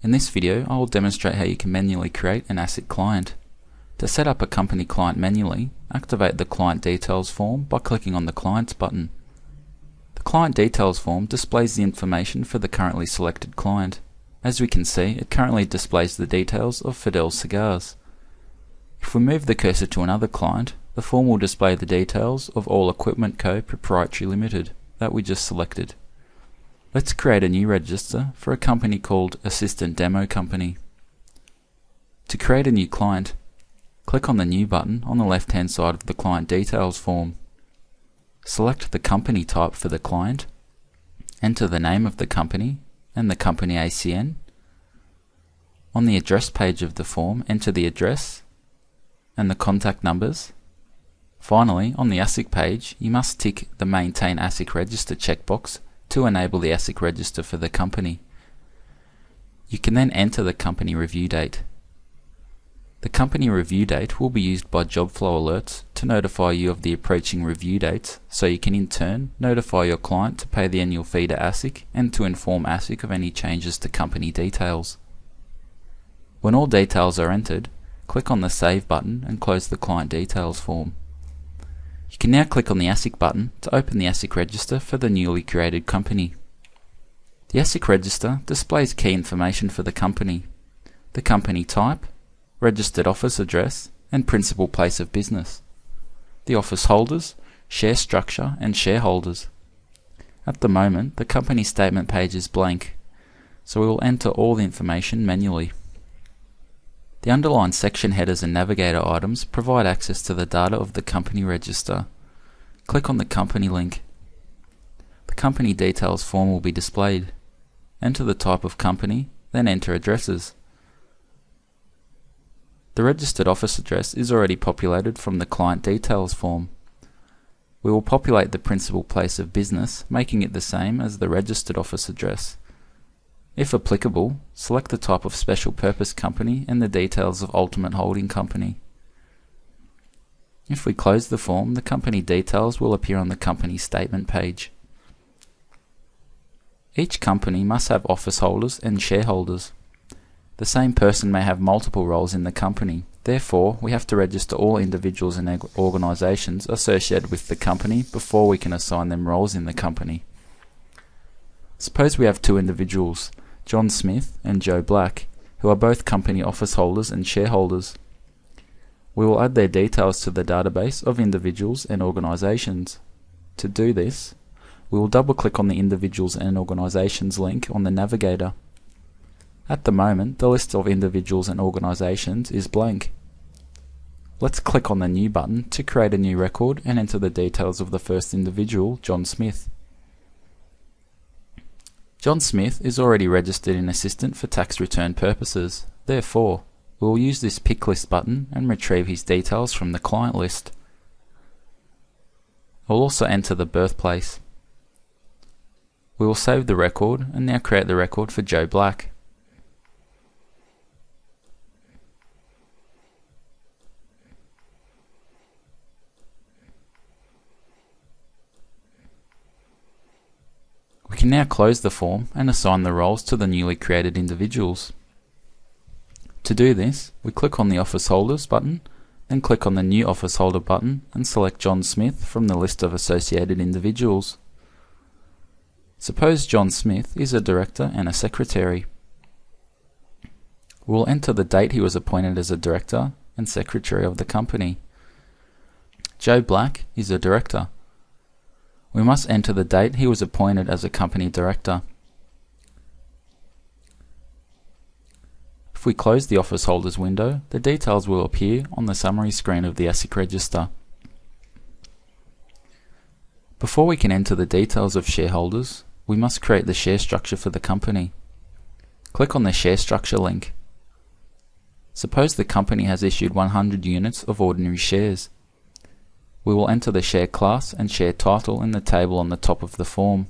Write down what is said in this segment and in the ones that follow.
In this video, I will demonstrate how you can manually create an ASIC client. To set up a company client manually, activate the Client Details form by clicking on the Clients button. The Client Details form displays the information for the currently selected client. As we can see, it currently displays the details of Fidel Cigars. If we move the cursor to another client, the form will display the details of All Equipment Co. Proprietary Limited that we just selected. Let's create a new register for a company called Assistant Demo Company. To create a new client, click on the New button on the left-hand side of the Client Details form. Select the company type for the client, enter the name of the company and the company ACN. On the address page of the form, enter the address and the contact numbers. Finally, on the ASIC page, you must tick the Maintain ASIC Register checkbox to enable the ASIC register for the company. You can then enter the company review date. The company review date will be used by JobFlow alerts to notify you of the approaching review dates, so you can in turn notify your client to pay the annual fee to ASIC and to inform ASIC of any changes to company details. When all details are entered, click on the Save button and close the Client Details form. You can now click on the ASIC button to open the ASIC register for the newly created company. The ASIC register displays key information for the company: the company type, registered office address, and principal place of business, the office holders, share structure, and shareholders. At the moment, the company statement page is blank, so we will enter all the information manually. The underlined section headers and navigator items provide access to the data of the company register. Click on the company link. The company details form will be displayed. Enter the type of company, then enter addresses. The registered office address is already populated from the Client Details form. We will populate the principal place of business, making it the same as the registered office address. If applicable, select the type of special purpose company and the details of Ultimate Holding Company. If we close the form, the company details will appear on the company statement page. Each company must have office holders and shareholders. The same person may have multiple roles in the company. Therefore, we have to register all individuals and organisations associated with the company before we can assign them roles in the company. Suppose we have two individuals, John Smith and Joe Black, who are both company office holders and shareholders. We will add their details to the database of individuals and organisations. To do this, we will double-click on the Individuals and Organisations link on the navigator. At the moment, the list of individuals and organisations is blank. Let's click on the New button to create a new record and enter the details of the first individual, John Smith. John Smith is already registered in Assistant for tax return purposes. Therefore, we will use this Pick List button and retrieve his details from the client list. We'll also enter the birthplace. We will save the record and now create the record for Joe Black. We can now close the form and assign the roles to the newly created individuals. To do this, we click on the Office Holders button, then click on the New Office Holder button and select John Smith from the list of associated individuals. Suppose John Smith is a director and a secretary. We will enter the date he was appointed as a director and secretary of the company. Joe Black is a director. We must enter the date he was appointed as a company director. If we close the Office Holders window, the details will appear on the summary screen of the ASIC register. Before we can enter the details of shareholders, we must create the share structure for the company. Click on the Share Structure link. Suppose the company has issued 100 units of ordinary shares. We will enter the share class and share title in the table on the top of the form.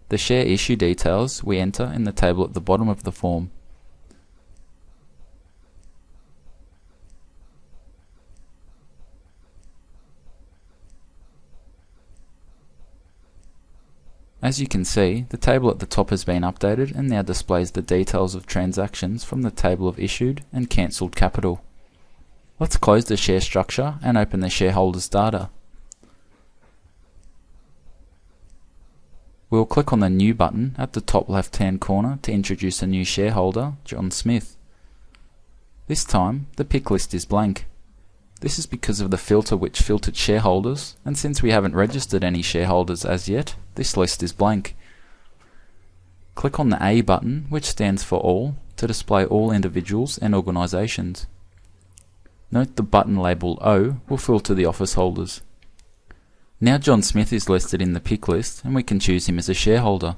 The share issue details we enter in the table at the bottom of the form. As you can see, the table at the top has been updated and now displays the details of transactions from the table of issued and cancelled capital. Let's close the share structure and open the shareholders data. We'll click on the New button at the top left hand corner to introduce a new shareholder, John Smith. This time, the pick list is blank. This is because of the filter which filtered shareholders, and since we haven't registered any shareholders as yet, this list is blank. Click on the A button, which stands for All, to display all individuals and organisations. Note the button labelled O will filter the office holders. Now John Smith is listed in the pick list and we can choose him as a shareholder.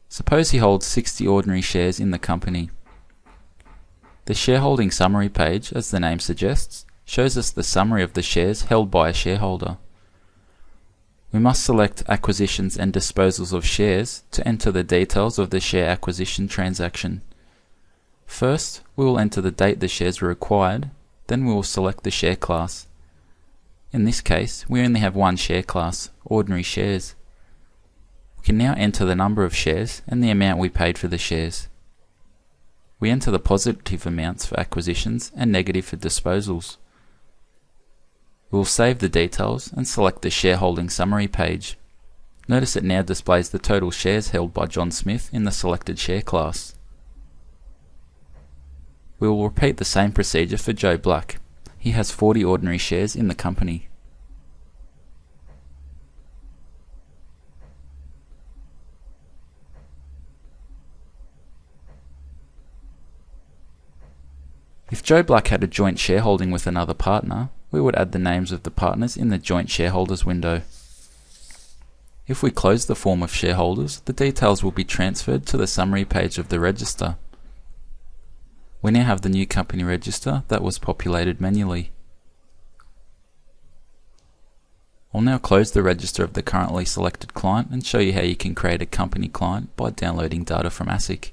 Suppose he holds 60 ordinary shares in the company. The shareholding summary page, as the name suggests, shows us the summary of the shares held by a shareholder. We must select Acquisitions and Disposals of Shares to enter the details of the share acquisition transaction. First, we will enter the date the shares were acquired, then we will select the share class. In this case, we only have one share class, ordinary shares. We can now enter the number of shares and the amount we paid for the shares. We enter the positive amounts for acquisitions and negative for disposals. We will save the details and select the shareholding summary page. Notice it now displays the total shares held by John Smith in the selected share class. We will repeat the same procedure for Joe Black. He has 40 ordinary shares in the company. If Joe Black had a joint shareholding with another partner, we would add the names of the partners in the joint shareholders window. If we close the form of shareholders, the details will be transferred to the summary page of the register. We now have the new company register that was populated manually. I'll now close the register of the currently selected client and show you how you can create a company client by downloading data from ASIC.